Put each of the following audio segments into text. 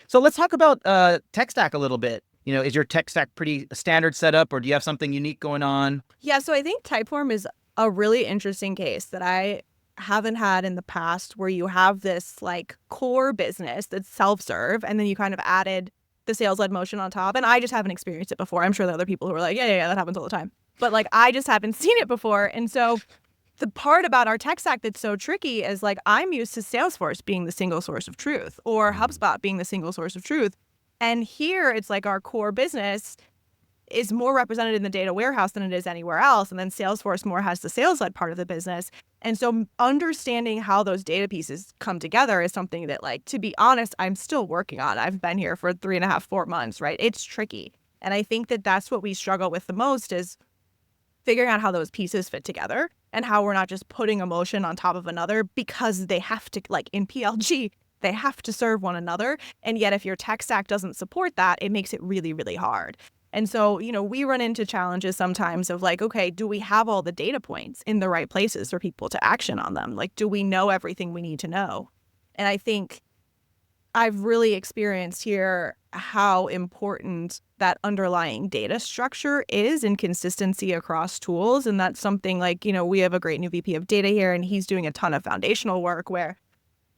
So let's talk about tech stack a little bit. Is your tech stack pretty standard setup, or do you have something unique going on? Yeah, so I think Typeform is a really interesting case that I haven't had in the past, where you have this like core business that's self-serve, and then you kind of added the sales-led motion on top. And I just haven't experienced it before. I'm sure there are other people who are like, yeah, that happens all the time. But like, I just haven't seen it before. And so the part about our tech stack that's so tricky is like, I'm used to Salesforce being the single source of truth, or HubSpot being the single source of truth. And here it's like our core business is more represented in the data warehouse than it is anywhere else. And then Salesforce more has the sales-led part of the business. And so understanding how those data pieces come together is something that, like, to be honest, I'm still working on. I've been here for 3.5, 4 months, right? It's tricky. And I think that that's what we struggle with the most, is figuring out how those pieces fit together and how we're not just putting emotion on top of another, because they have to, like in PLG, they have to serve one another. And yet if your tech stack doesn't support that, it makes it really, really hard. And so, we run into challenges sometimes of like, okay, do we have all the data points in the right places for people to action on them? Like, do we know everything we need to know? And I think I've really experienced here how important that underlying data structure is and consistency across tools. And that's something like, we have a great new VP of data here, and he's doing a ton of foundational work where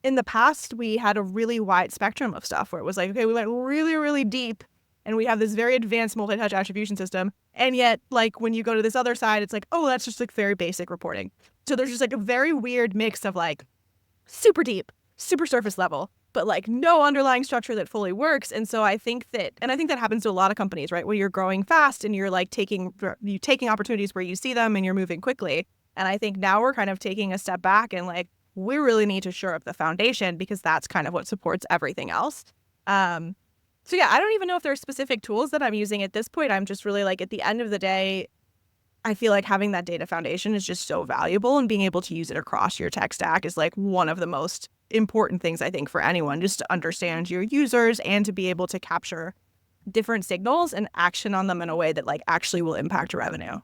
in the past we had a really wide spectrum of stuff where it was like, okay, we went really, really deep and we have this very advanced multi-touch attribution system. And yet, like, when you go to this other side, it's like, oh, that's just like very basic reporting. So there's just like a very weird mix of like super deep, super surface level, but like no underlying structure that fully works. And so I think that happens to a lot of companies, right? Where you're growing fast and you're like taking opportunities where you see them and you're moving quickly. And I think now we're kind of taking a step back and like, we really need to shore up the foundation, because that's kind of what supports everything else. So yeah, I don't even know if there are specific tools that I'm using at this point. I'm just really like, at the end of the day, I feel like having that data foundation is just so valuable, and being able to use it across your tech stack is like one of the most important things, I think, for anyone, just to understand your users and to be able to capture different signals and action on them in a way that like actually will impact revenue.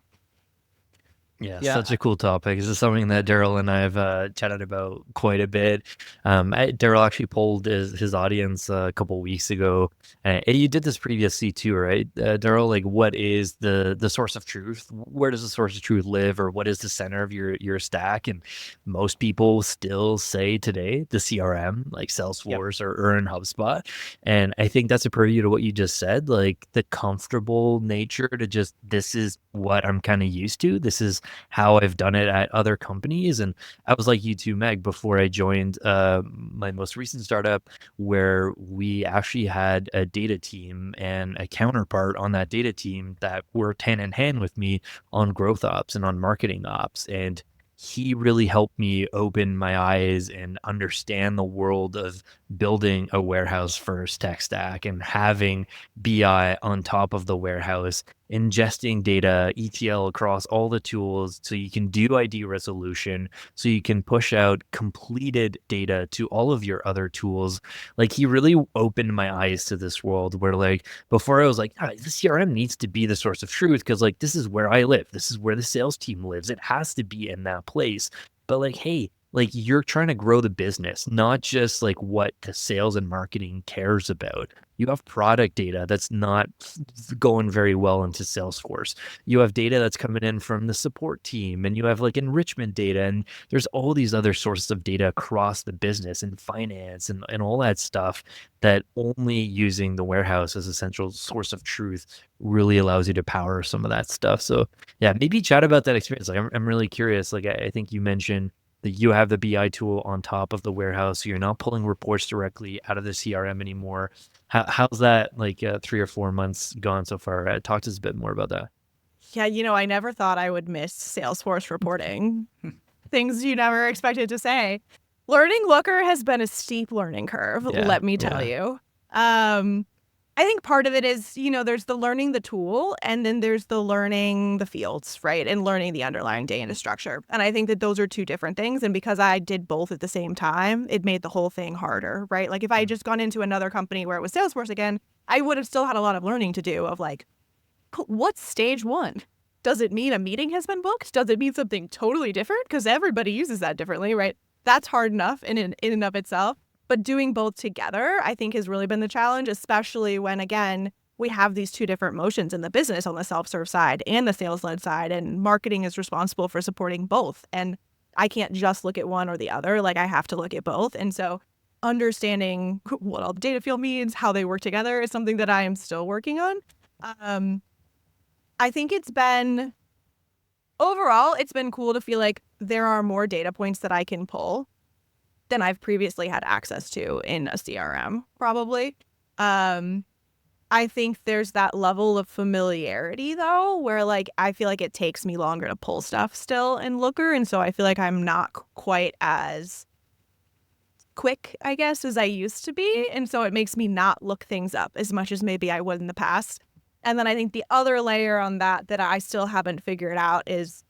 Yeah, Yeah. such a cool topic. This is something that Daryl and I have chatted about quite a bit. Daryl actually polled his audience a couple weeks ago, and you did this previously too, right, Daryl? Like, what is the source of truth? Where does the source of truth live, or what is the center of your stack? And most people still say today the CRM, like Salesforce or in HubSpot. And I think that's a preview to what you just said, like the comfortable nature to just, this is what I'm kind of used to. This is how I've done it at other companies. And I was like you too, Meg, before I joined my most recent startup, where we actually had a data team and a counterpart on that data team that worked hand in hand with me on growth ops and on marketing ops. And he really helped me open my eyes and understand the world of building a warehouse first tech stack and having BI on top of the warehouse, ingesting data, ETL across all the tools so you can do ID resolution, so you can push out completed data to all of your other tools. Like, he really opened my eyes to this world where, like, before I was like, the CRM needs to be the source of truth, because like, this is where I live. This is where the sales team lives. It has to be in that place. But like, hey, like, you're trying to grow the business, not just like what the sales and marketing cares about. You have product data that's not going very well into Salesforce. You have data that's coming in from the support team, and you have like enrichment data, and there's all these other sources of data across the business and finance and all that stuff, that only using the warehouse as a central source of truth really allows you to power some of that stuff. So yeah, maybe chat about that experience. Like, I'm really curious. Like, I think you mentioned that you have the BI tool on top of the warehouse, so you're not pulling reports directly out of the CRM anymore. How's that, like, 3 or 4 months gone so far? Talk to us a bit more about that. Yeah, I never thought I would miss Salesforce reporting. Things you never expected to say. Learning Looker has been a steep learning curve, let me tell you. I think part of it is, there's the learning the tool, and then there's the learning the fields, right? And learning the underlying data structure. And I think that those are two different things. And because I did both at the same time, it made the whole thing harder, right? Like, if I had just gone into another company where it was Salesforce again, I would have still had a lot of learning to do of like, what's stage one? Does it mean a meeting has been booked? Does it mean something totally different? Because everybody uses that differently, right? That's hard enough in and of itself. But doing both together, I think, has really been the challenge, especially when, again, we have these two different motions in the business on the self-serve side and the sales-led side, and marketing is responsible for supporting both. And I can't just look at one or the other. Like, I have to look at both. And so understanding what all the data field means, how they work together is something that I am still working on. I think overall, it's been cool to feel like there are more data points that I can pull than I've previously had access to in a CRM, probably. I think there's that level of familiarity, though, where like I feel like it takes me longer to pull stuff still in Looker. And so I feel like I'm not quite as quick, I guess, as I used to be. And so it makes me not look things up as much as maybe I would in the past. And then I think the other layer on that I still haven't figured out is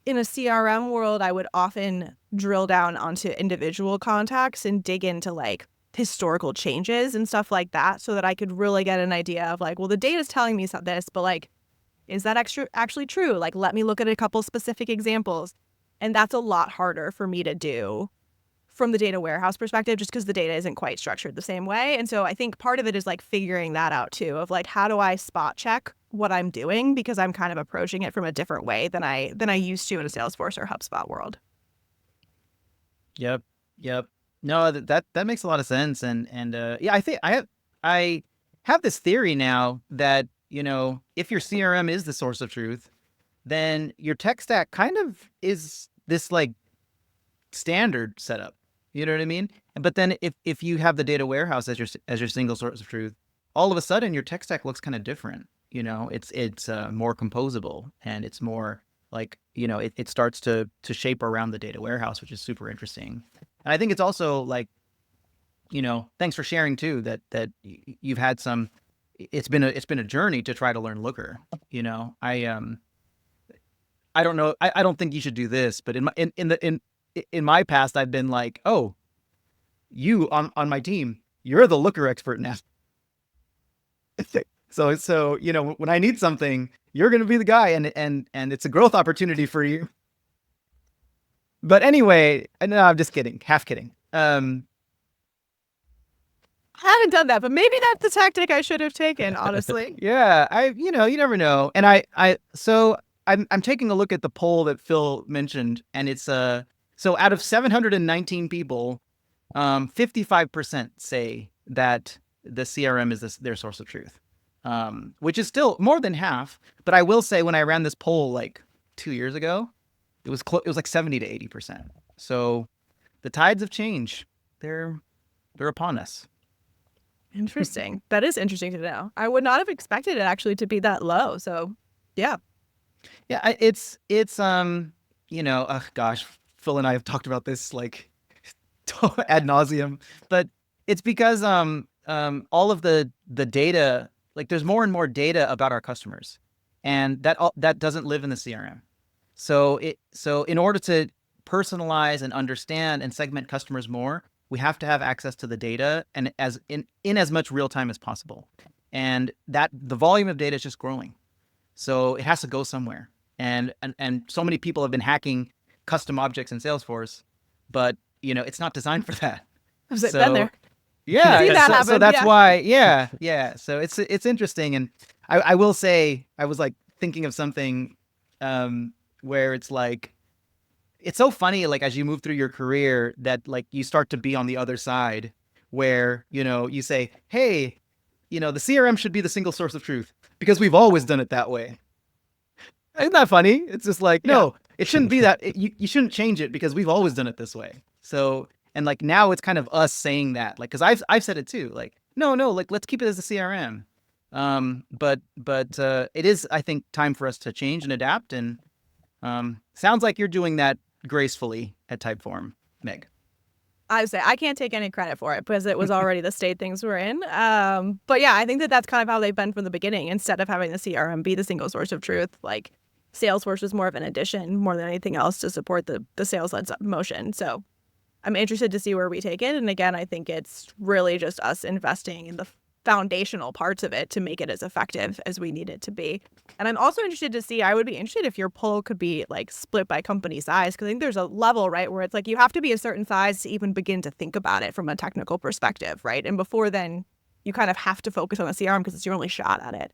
in a CRM world, I would often drill down onto individual contacts and dig into like historical changes and stuff like that so that I could really get an idea of like, well, the data's telling me this, but like, is that actually true? Like, let me look at a couple specific examples. And that's a lot harder for me to do from the data warehouse perspective, just because the data isn't quite structured the same way. And so I think part of it is like figuring that out too, of like, how do I spot check what I'm doing? Because I'm kind of approaching it from a different way than I used to in a Salesforce or HubSpot world. Yep. No, that makes a lot of sense. And yeah, I think I have this theory now that, you know, if your CRM is the source of truth, then your tech stack kind of is this like standard setup. You know what I mean? But then if you have the data warehouse as your single source of truth, all of a sudden your tech stack looks kind of different. You know, it's more composable, and it's more like, you know, it starts to shape around the data warehouse, which is super interesting. And I think it's also like, you know, thanks for sharing too, that you've had some, it's been a journey to try to learn Looker. You know, I don't know. I don't think you should do this, but in my past, I've been like, oh, you on my team, you're the Looker expert now. So, you know, when I need something, you're going to be the guy, and it's a growth opportunity for you. But anyway, no, I'm just kidding. Half kidding. I haven't done that, but maybe that's the tactic I should have taken, honestly. Yeah, you know, you never know. And I'm taking a look at the poll that Phil mentioned, and it's so out of 719 people, 55% say that the CRM is their source of truth, which is still more than half. But I will say, when I ran this poll like 2 years ago, it was like 70 to 80%. So the tides of change, they're upon us. Interesting. That is interesting to know. I would not have expected it actually to be that low. So yeah. Yeah, it's you know, gosh, Phil and I have talked about this like ad nauseum, but it's because all of the data, like there's more and more data about our customers, and that doesn't live in the CRM. So in order to personalize and understand and segment customers more, we have to have access to the data, and in as much real time as possible. And that the volume of data is just growing. So it has to go somewhere. And so many people have been hacking custom objects in Salesforce, but you know, it's not designed for that. I've been there. Yeah. So that's why, yeah. So it's interesting. And I will say, I was like thinking of something where it's like, it's so funny, like as you move through your career, that like you start to be on the other side where, you know, you say, hey, you know, the CRM should be the single source of truth because we've always done it that way. Isn't that funny? It's just like, no, it shouldn't be that. You shouldn't change it because we've always done it this way. So, and like now it's kind of us saying that, like, because I've said it too, like, no, like let's keep it as a CRM. But it is, I think, time for us to change and adapt. And sounds like you're doing that gracefully at Typeform, Meg. I would say I can't take any credit for it because it was already the state things were in. But yeah, I think that's kind of how they've been from the beginning. Instead of having the CRM be the single source of truth, like Salesforce was more of an addition more than anything else to support the sales-led motion. So I'm interested to see where we take it. And again, I think it's really just us investing in foundational parts of it to make it as effective as we need it to be. And I'm also interested to see, I would be interested if your poll could be like split by company size, because I think there's a level, right, where it's like you have to be a certain size to even begin to think about it from a technical perspective, right? And before then, you kind of have to focus on the CRM because it's your only shot at it.